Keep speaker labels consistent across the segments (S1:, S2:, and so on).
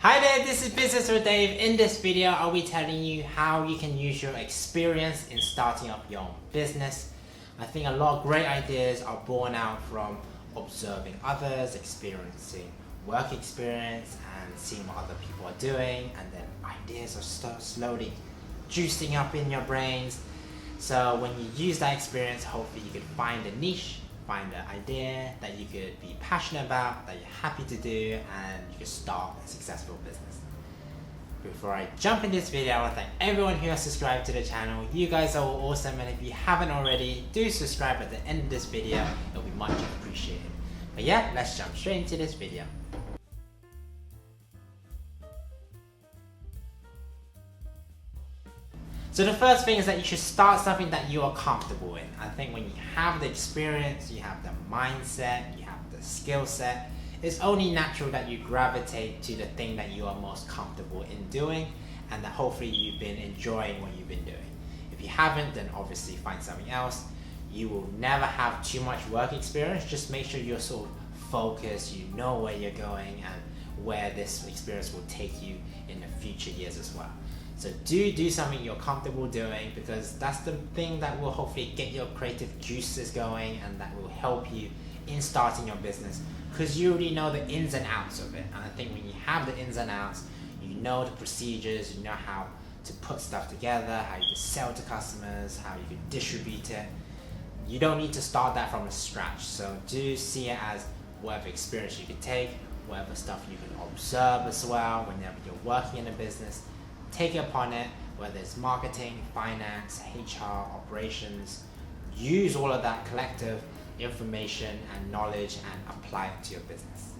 S1: Hi there, this is Business with Dave. In this video, I'll be telling you how you can use your experience in starting up your own business. I think a lot of great ideas are born out from observing others, experiencing work experience, and seeing what other people are doing, and then ideas are slowly juicing up in your brains. So when you use that experience, hopefully you can find a niche, find an idea that you could be passionate about, that you're happy to do, and you can start a successful business. Before I jump in this video, I want to thank everyone who has subscribed to the channel. You guys are all awesome, and if you haven't already, do subscribe at the end of this video. It'll be much appreciated. But yeah, let's jump straight into this video. So the first thing is that you should start something that you are comfortable in. I think when you have the experience, you have the mindset, you have the skill set, it's only natural that you gravitate to the thing that you are most comfortable in doing, and that hopefully you've been enjoying what you've been doing. If you haven't, then obviously find something else. You will never have too much work experience. Just make sure you're sort of focused, you know where you're going and where this experience will take you in the future years as well. So do something you're comfortable doing, because that's the thing that will hopefully get your creative juices going, and that will help you in starting your business, because you already know the ins and outs of it. And I think when you have the ins and outs, you know the procedures, you know how to put stuff together, how you can sell to customers, how you can distribute it. You don't need to start that from scratch. So do see it as whatever experience you can take, whatever stuff you can observe as well whenever you're working in a business. Take it upon it, whether it's marketing, finance, HR, operations. Use all of that collective information and knowledge and apply it to your business.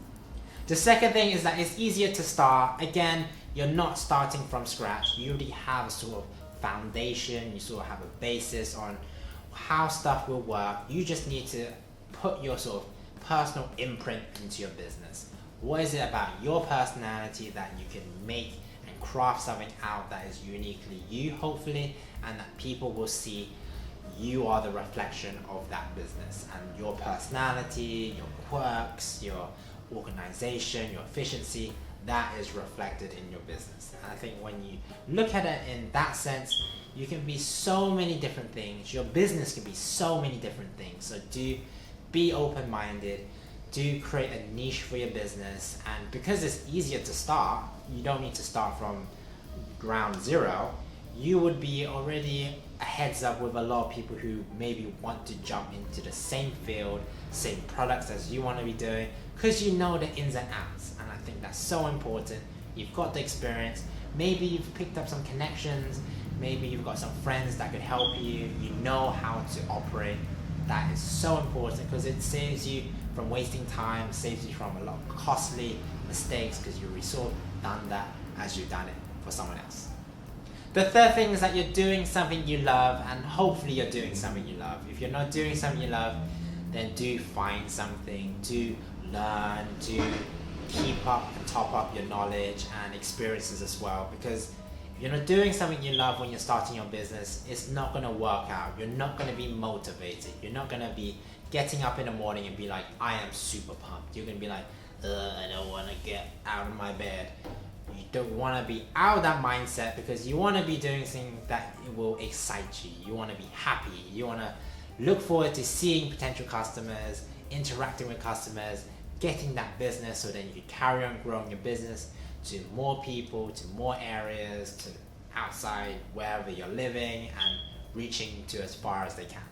S1: The second thing is that it's easier to start. Again, you're not starting from scratch. You already have a sort of foundation, you sort of have a basis on how stuff will work. You just need to put your sort of personal imprint into your business. What is it about your personality that you can make and craft something out that is uniquely you, hopefully, and that people will see you are the reflection of that business, and your personality, your quirks, your organization, your efficiency, that is reflected in your business. And I think when you look at it in that sense, you can be so many different things. Your business can be so many different things. So do be open-minded. Do create a niche for your business, and because it's easier to start, you don't need to start from ground zero. You would be already a heads up with a lot of people who maybe want to jump into the same field, same products as you want to be doing, because you know the ins and outs. And I think that's so important. You've got the experience, maybe you've picked up some connections, maybe you've got some friends that could help you, you know how to operate. That is so important, because it saves you from wasting time, saves you from a lot of costly mistakes, because you've already sort of done that as you've done it for someone else. The third thing is that you're doing something you love, and hopefully you're doing something you love. If you're not doing something you love, then do find something to learn, to keep up and top up your knowledge and experiences as well, because if you're not doing something you love when you're starting your business, it's not going to work out. You're not going to be motivated. You're not going to be getting up in the morning and be like, I am super pumped. You're going to be like, I don't want to get out of my bed. You don't want to be out of that mindset, because you want to be doing something that will excite you. You want to be happy. You want to look forward to seeing potential customers, interacting with customers, getting that business, so then you can carry on growing your business to more people, to more areas, to outside wherever you're living, and reaching to as far as they can.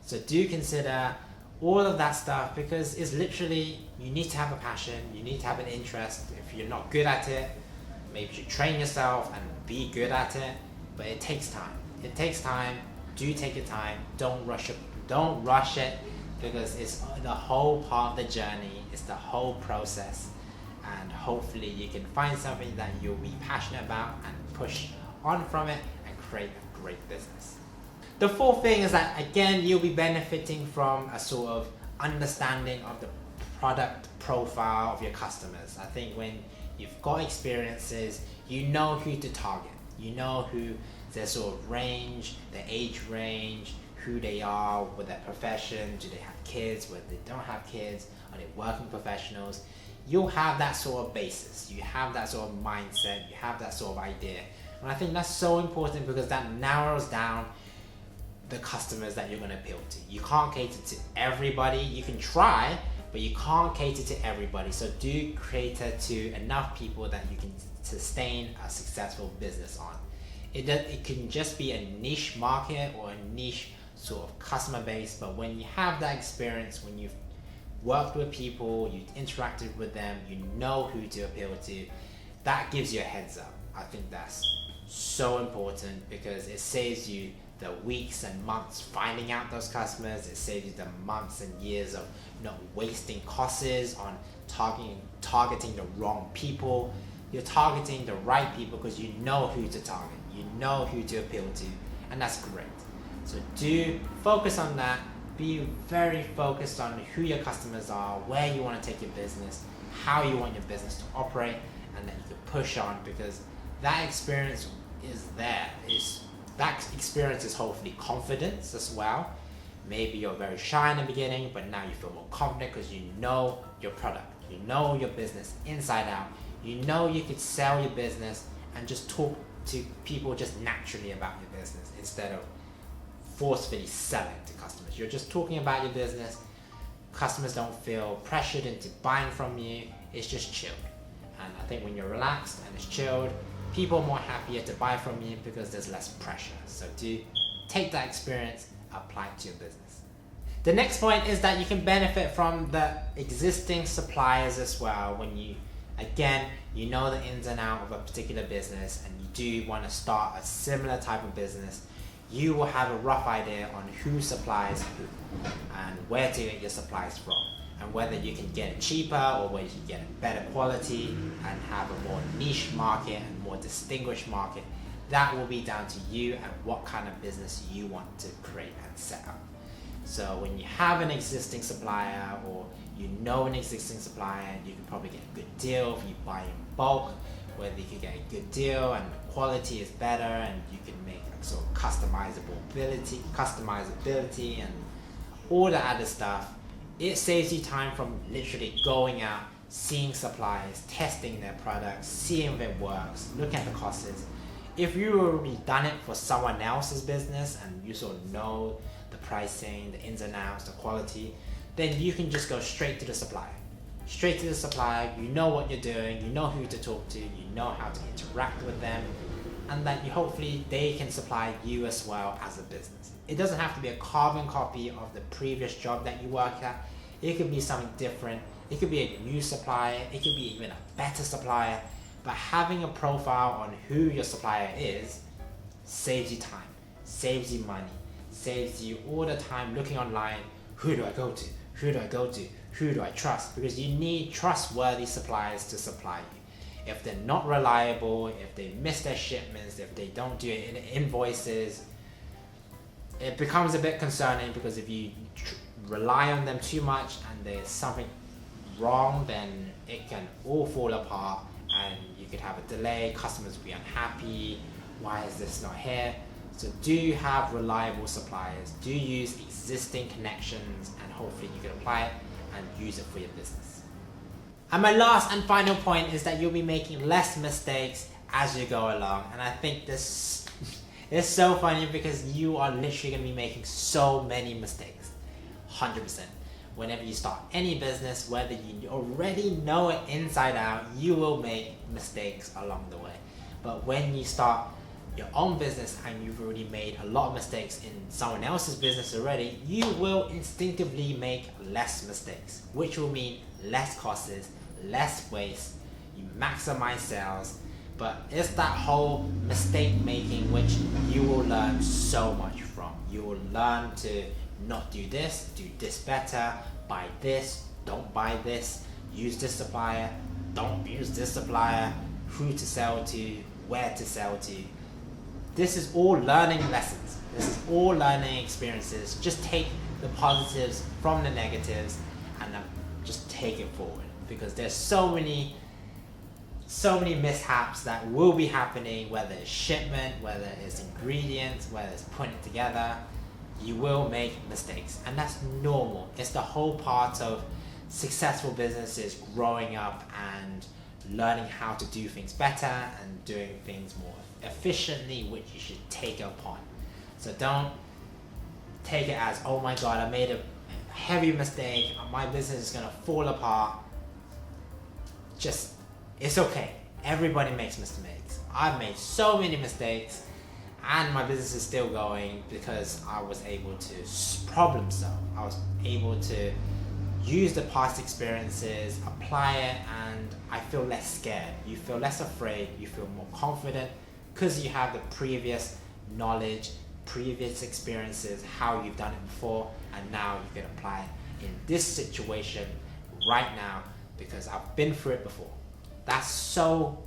S1: So do consider all of that stuff, because it's literally, you need to have a passion, you need to have an interest. If you're not good at it, maybe you should train yourself and be good at it, but it takes time. It takes time. Do take your time. Don't rush it. Don't rush it, because it's the whole part of the journey. It's the whole process, and hopefully you can find something that you'll be passionate about and push on from it and create a great business. The fourth thing is that, again, you'll be benefiting from a sort of understanding of the product profile of your customers. I think when you've got experiences, you know who to target. You know who their sort of range, their age range, who they are, with their profession, do they have kids, whether they don't have kids, are they working professionals. you'll have that sort of basis, you have that sort of mindset, you have that sort of idea. And I think that's so important because that narrows down the customers that you're going to appeal to. You can't cater to everybody. You can try, but you can't cater to everybody. So do cater to enough people that you can sustain a successful business on. It can just be a niche market or a niche sort of customer base, but when you have that experience, when you've worked with people, you've interacted with them, you know who to appeal to, that gives you a heads up. I think that's so important because it saves you the weeks and months finding out those customers. It saves you the months and years of not wasting costs on targeting the wrong people. You're targeting the right people because you know who to target, you know who to appeal to, and that's great. So do focus on that. Be very focused on who your customers are, where you want to take your business, how you want your business to operate, and then you can push on because that experience is there. That experience is hopefully confidence as well. Maybe you're very shy in the beginning, but now you feel more confident because you know your product, you know your business inside out, you know you could sell your business and just talk to people just naturally about your business instead of forcefully selling to customers. You're just talking about your business. Customers don't feel pressured into buying from you. It's just chilled. And I think when you're relaxed and it's chilled, people are more happier to buy from you because there's less pressure. So do take that experience, apply it to your business. The next point is that you can benefit from the existing suppliers as well. When you know the ins and outs of a particular business and you do want to start a similar type of business, you will have a rough idea on who supplies who and where to get your supplies from, and whether you can get it cheaper or whether you can get a better quality and have a more niche market and more distinguished market. That will be down to you and what kind of business you want to create and set up. So when you have an existing supplier or you know an existing supplier, you can probably get a good deal if you buy in bulk, whether you can get a good deal and the quality is better and you can make a sort of customizability and all the other stuff. It saves you time from literally going out, seeing suppliers, testing their products, seeing if it works, looking at the costs. If you've already done it for someone else's business and you sort of know the pricing, the ins and outs, the quality, then you can just go straight to the supplier. Straight to the supplier, you know what you're doing, you know who to talk to, you know how to interact with them, and that hopefully they can supply you as well as a business. It doesn't have to be a carbon copy of the previous job that you work at. It could be something different. It could be a new supplier. It could be even a better supplier. But having a profile on who your supplier is saves you time, saves you money, saves you all the time looking online. Who do I go to? Who do I go to? Who do I trust? Because you need trustworthy suppliers to supply you. If they're not reliable, if they miss their shipments, if they don't do invoices, it becomes a bit concerning because if you rely on them too much and there's something wrong, then it can all fall apart and you could have a delay, customers will be unhappy, why is this not here? So do have reliable suppliers, do use existing connections, and hopefully you can apply it and use it for your business. And my last and final point is that you'll be making less mistakes as you go along. And I think this is so funny because you are literally going to be making so many mistakes. 100%. Whenever you start any business, whether you already know it inside out, you will make mistakes along the way. But when you start your own business and you've already made a lot of mistakes in someone else's business already, you will instinctively make less mistakes, which will mean less costs, less waste, you maximize sales. But it's that whole mistake making which you will learn so much from. You will learn to not do this better, buy this, don't buy this, use this supplier, don't use this supplier, who to sell to, where to sell to. This is all learning lessons. This is all learning experiences. Just take the positives from the negatives and just take it forward, because there's so many mishaps that will be happening, whether it's shipment, whether it's ingredients, whether it's putting it together. You will make mistakes, and that's normal. It's the whole part of successful businesses growing up and learning how to do things better and doing things more efficiently, which you should take upon. So don't take it as, oh my god, I made a heavy mistake, my business is gonna fall apart. Just, it's okay. Everybody makes mistakes. I've made so many mistakes and my business is still going because I was able to problem solve. I was able to use the past experiences, apply it, and I feel less scared. You feel less afraid, you feel more confident because you have the previous knowledge, previous experiences, how you've done it before, and now you can apply it in this situation right now because I've been through it before. That's so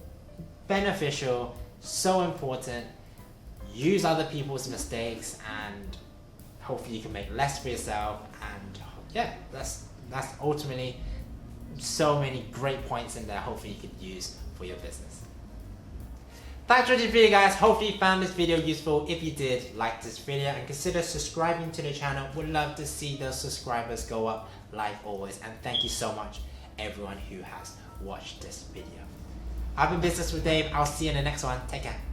S1: beneficial, so important. Use other people's mistakes and hopefully you can make less for yourself, and yeah, that's ultimately so many great points in there hopefully you could use for your business. Thanks for this video, guys. Hopefully you found this video useful. If you did, like this video and consider subscribing to the channel. Would love to see those subscribers go up like always, and thank you so much everyone who has watched this video. I've been Business with Dave. I'll see you in the next one. Take care.